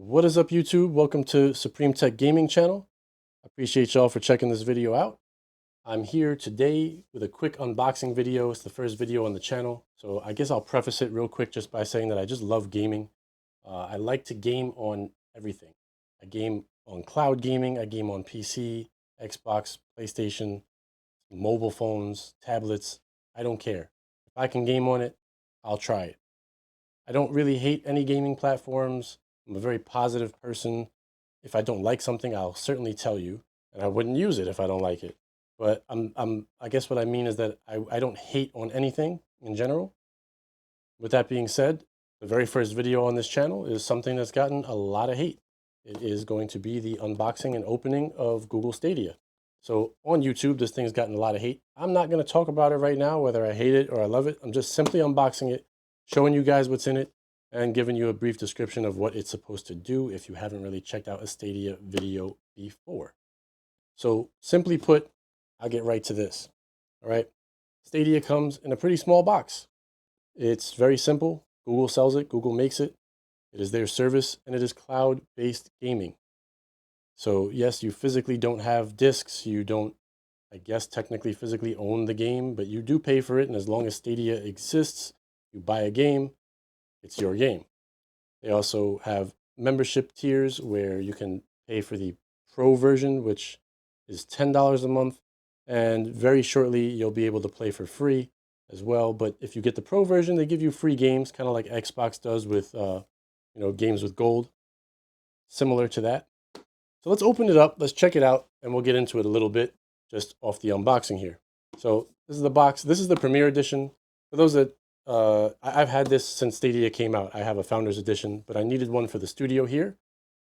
What is up, YouTube? Welcome to Supreme Tech Gaming Channel. I appreciate y'all for checking this video out. I'm here today with a quick unboxing video. It's the first video on the channel, so I guess I'll preface it real quick just by saying that I just love gaming. I like to game on everything. I game on cloud gaming, I game on PC, Xbox, PlayStation, mobile phones, tablets. I don't care. If I can game on it, I'll try it. I don't really hate any gaming platforms. I'm a very positive person. If I don't like something, I'll certainly tell you, and I wouldn't use it if I don't like it. But I guess what I mean is that I don't hate on anything in general. With that being said, the very first video on this channel is something that's gotten a lot of hate. It is going to be the unboxing and opening of Google Stadia. So on YouTube, this thing's gotten a lot of hate. I'm not going to talk about it right now, whether I hate it or I love it. I'm just simply unboxing it, showing you guys what's in it, and giving you a brief description of what it's supposed to do if you haven't really checked out a Stadia video before. So simply put, I'll get right to this. All right. Stadia comes in a pretty small box. It's very simple. Google sells it. Google makes it. It is their service, and it is cloud-based gaming. So yes, you physically don't have discs. You don't, I guess, technically physically own the game, but you do pay for it. And as long as Stadia exists, you buy a game, it's your game. They also have membership tiers where you can pay for the pro version, which is $10 a month. And very shortly, you'll be able to play for free as well. But if you get the pro version, they give you free games, kind of like Xbox does with, games with gold, similar to that. So let's open it up, let's check it out, and we'll get into it a little bit just off the unboxing here. So this is the box. This is the Premiere Edition. For those that, I've had this since Stadia came out. I have a Founders Edition, but I needed one for the studio here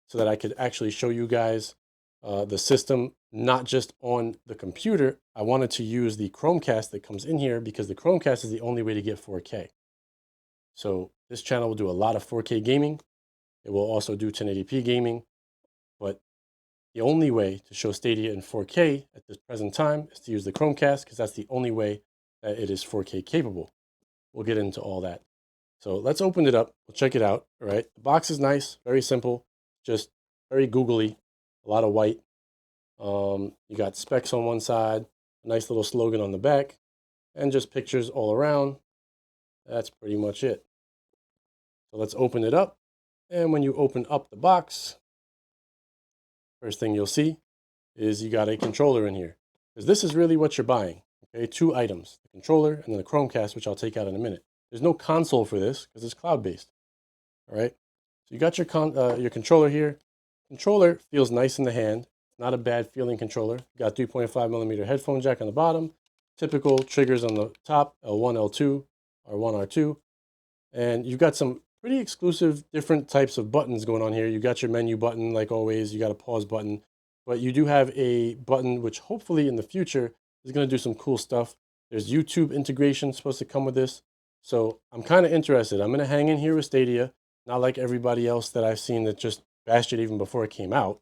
so that I could actually show you guys the system, not just on the computer. I wanted to use the Chromecast that comes in here because the Chromecast is the only way to get 4K. So this channel will do a lot of 4K gaming. It will also do 1080p gaming, but the only way to show Stadia in 4K at this present time is to use the Chromecast because that's the only way that it is 4K capable. We'll get into all that. So let's open it up. We'll check it out. All right. The box is nice, very simple, just very googly, a lot of white. You got specs on one side, a nice little slogan on the back, and just pictures all around. That's pretty much it. So let's open it up. And when you open up the box, first thing you'll see is you got a controller in here. Because this is really what you're buying. Okay, two items, the controller and then the Chromecast, which I'll take out in a minute. There's no console for this because it's cloud-based. All right, so you got your controller here. Controller feels nice in the hand. Not a bad feeling controller. You got 3.5mm headphone jack on the bottom. Typical triggers on the top, L1, L2, R1, R2. And you've got some pretty exclusive different types of buttons going on here. You got your menu button, like always. You got a pause button. But you do have a button which hopefully in the future is going to do some cool stuff. There's YouTube integration supposed to come with this. So I'm kind of interested. I'm going to hang in here with Stadia, not like everybody else that I've seen that just bashed it even before it came out,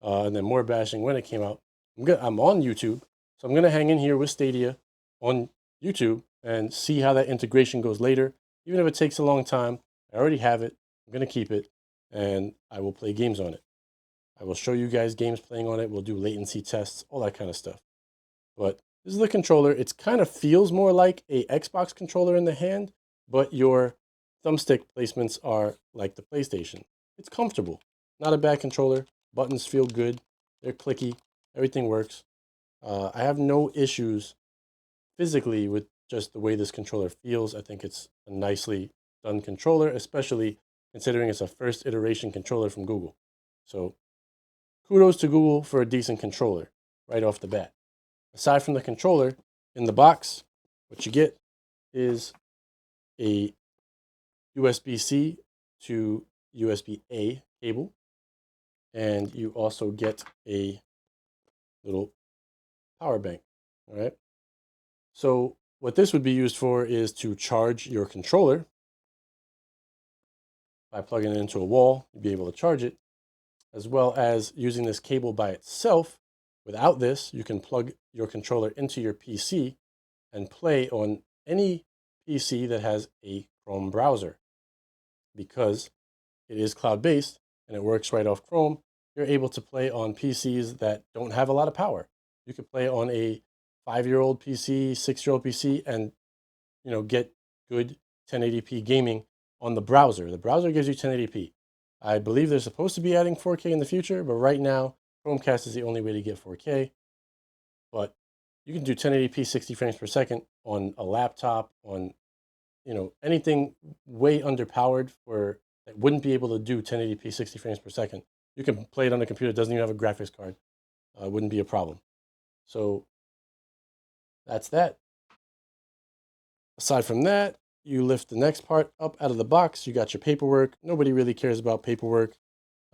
and then more bashing when it came out. I'm on YouTube, so I'm going to hang in here with Stadia on YouTube and see how that integration goes later. Even if it takes a long time, I already have it. I'm going to keep it, and I will play games on it. I will show you guys games playing on it. We'll do latency tests, all that kind of stuff. But this is the controller. It kind of feels more like a Xbox controller in the hand, but your thumbstick placements are like the PlayStation. It's comfortable. Not a bad controller. Buttons feel good. They're clicky. Everything works. I have no issues physically with just the way this controller feels. I think it's a nicely done controller, especially considering it's a first iteration controller from Google. So kudos to Google for a decent controller right off the bat. Aside from the controller, in the box, what you get is a USB-C to USB-A cable, and you also get a little power bank. All right. So what this would be used for is to charge your controller. By plugging it into a wall, you'd be able to charge it, as well as using this cable by itself. Without this, you can plug your controller into your PC and play on any PC that has a Chrome browser, because it is cloud-based and it works right off Chrome, you're able to play on PCs that don't have a lot of power. You could play on a 5-year-old PC, 6-year-old PC, and get good 1080p gaming on the browser. The browser gives you 1080p. I believe they're supposed to be adding 4K in the future, but right now Chromecast is the only way to get 4K. But you can do 1080p 60 frames per second on a laptop, on anything way underpowered for that wouldn't be able to do 1080p 60 frames per second. You can play it on a computer that doesn't even have a graphics card. Wouldn't be a problem. So that's that. Aside from that, you lift the next part up out of the box. You got your paperwork. Nobody really cares about paperwork.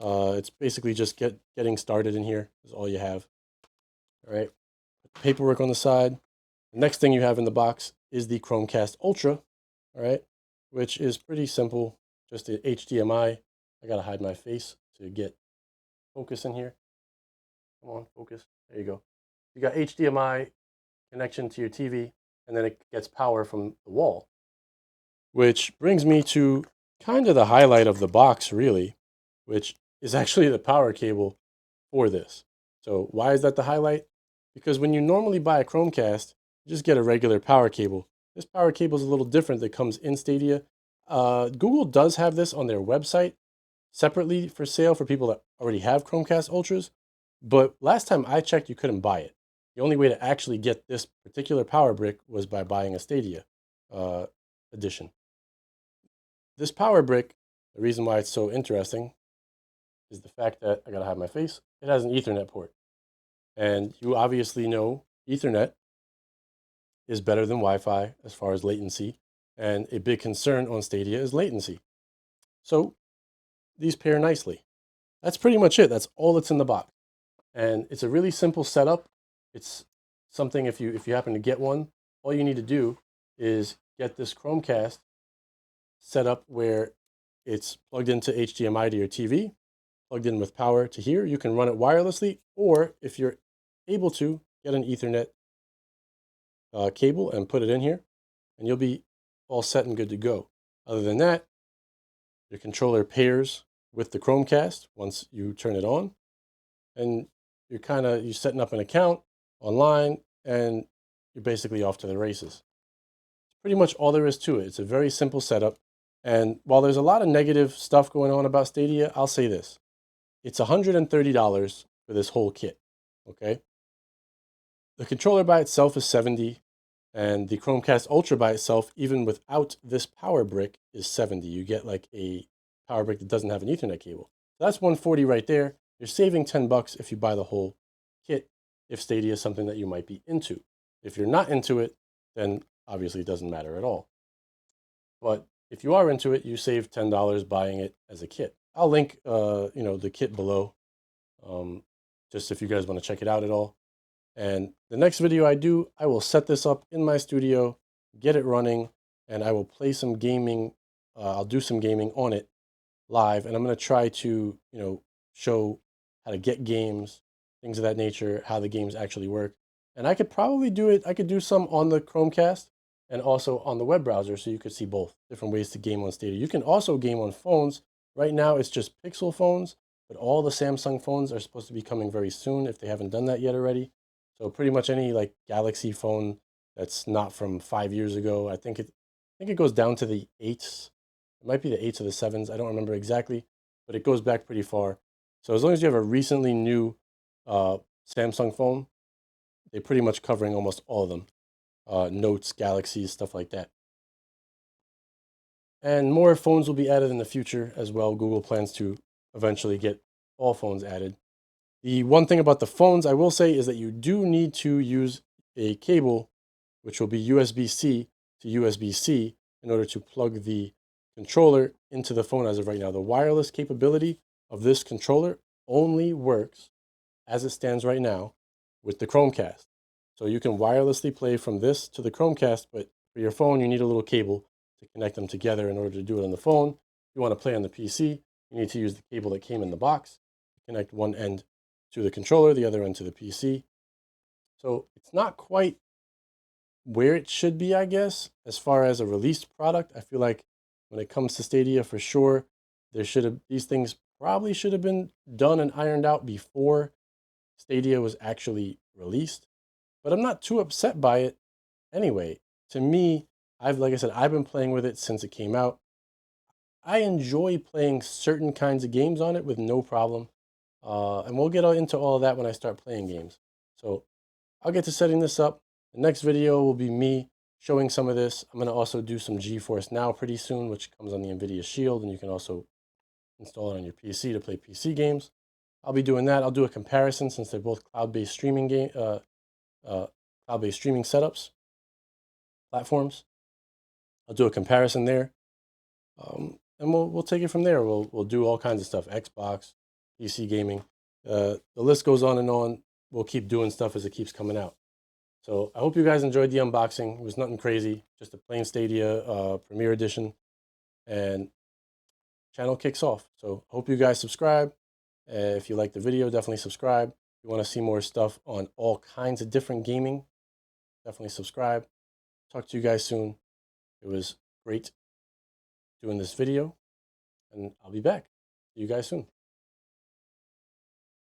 It's basically just getting started in here is all you have. All right. Paperwork on the side. The next thing you have in the box is the Chromecast Ultra. All right. Which is pretty simple. Just a HDMI. I got to hide my face to get focus in here. Come on, focus. There you go. You got HDMI connection to your TV, and then it gets power from the wall. Which brings me to kind of the highlight of the box, really, which is actually the power cable for this. So why is that the highlight? Because when you normally buy a Chromecast, you just get a regular power cable. This power cable is a little different that comes in Stadia. Google does have this on their website separately for sale for people that already have Chromecast Ultras. But last time I checked, you couldn't buy it. The only way to actually get this particular power brick was by buying a Stadia edition. This power brick, the reason why it's so interesting is the fact that I gotta hide my face. It has an Ethernet port. And you obviously know Ethernet is better than Wi-Fi as far as latency. And a big concern on Stadia is latency. So these pair nicely. That's pretty much it. That's all that's in the box. And it's a really simple setup. It's something if you happen to get one, all you need to do is get this Chromecast set up where it's plugged into HDMI to your TV, plugged in with power to here. You can run it wirelessly, or if you're able to, get an Ethernet cable and put it in here, and you'll be all set and good to go. Other than that, your controller pairs with the Chromecast once you turn it on, and you're setting up an account online, and you're basically off to the races. Pretty much all there is to it. It's a very simple setup. And while there's a lot of negative stuff going on about Stadia, I'll say this. It's $130 for this whole kit, okay? The controller by itself is $70, and the Chromecast Ultra by itself, even without this power brick, is $70. You get like a power brick that doesn't have an Ethernet cable. So that's $140 right there. You're saving $10 if you buy the whole kit, if Stadia is something that you might be into. If you're not into it, then obviously it doesn't matter at all. But if you are into it, you save $10 buying it as a kit. I'll link, the kit below, just if you guys want to check it out at all. And the next video I do, I will set this up in my studio, get it running, and I will play some gaming. I'll do some gaming on it live, and I'm going to try to, show how to get games, things of that nature, how the games actually work. And I could probably do it. I could do some on the Chromecast and also on the web browser, so you could see both different ways to game on Stadia. You can also game on phones. Right now, it's just Pixel phones, but all the Samsung phones are supposed to be coming very soon if they haven't done that yet already. So pretty much any like Galaxy phone that's not from 5 years ago. I think it goes down to the 8s. It might be the 8s or the 7s. I don't remember exactly, but it goes back pretty far. So as long as you have a recently new Samsung phone, they're pretty much covering almost all of them. Notes, Galaxies, stuff like that. And more phones will be added in the future as well. Google plans to eventually get all phones added. The one thing about the phones I will say is that you do need to use a cable, which will be USB-C to USB-C, in order to plug the controller into the phone as of right now. The wireless capability of this controller only works, as it stands right now, with the Chromecast. So you can wirelessly play from this to the Chromecast, but for your phone, you need a little cable to connect them together in order to do it on the phone. If you want to play on the PC, you need to use the cable that came in the box, connect one end to the controller, the other end to the PC. So it's not quite where it should be, I guess, as far as a released product. I feel like when it comes to Stadia, for sure, these things probably should have been done and ironed out before Stadia was actually released, but I'm not too upset by it anyway. To me, like I said, I've been playing with it since it came out. I enjoy playing certain kinds of games on it with no problem. And we'll get into all of that when I start playing games. So I'll get to setting this up. The next video will be me showing some of this. I'm going to also do some GeForce Now pretty soon, which comes on the NVIDIA Shield, and you can also install it on your PC to play PC games. I'll be doing that. I'll do a comparison since they're both cloud-based streaming cloud-based streaming setups, platforms. I'll do a comparison there, and we'll take it from there. We'll do all kinds of stuff: Xbox, PC gaming. The list goes on and on. We'll keep doing stuff as it keeps coming out. So I hope you guys enjoyed the unboxing. It was nothing crazy, just a plain Stadia Premiere Edition, and channel kicks off. So I hope you guys subscribe. If you like the video, definitely subscribe. If you want to see more stuff on all kinds of different gaming, definitely subscribe. Talk to you guys soon. It was great doing this video, and I'll be back. See you guys soon.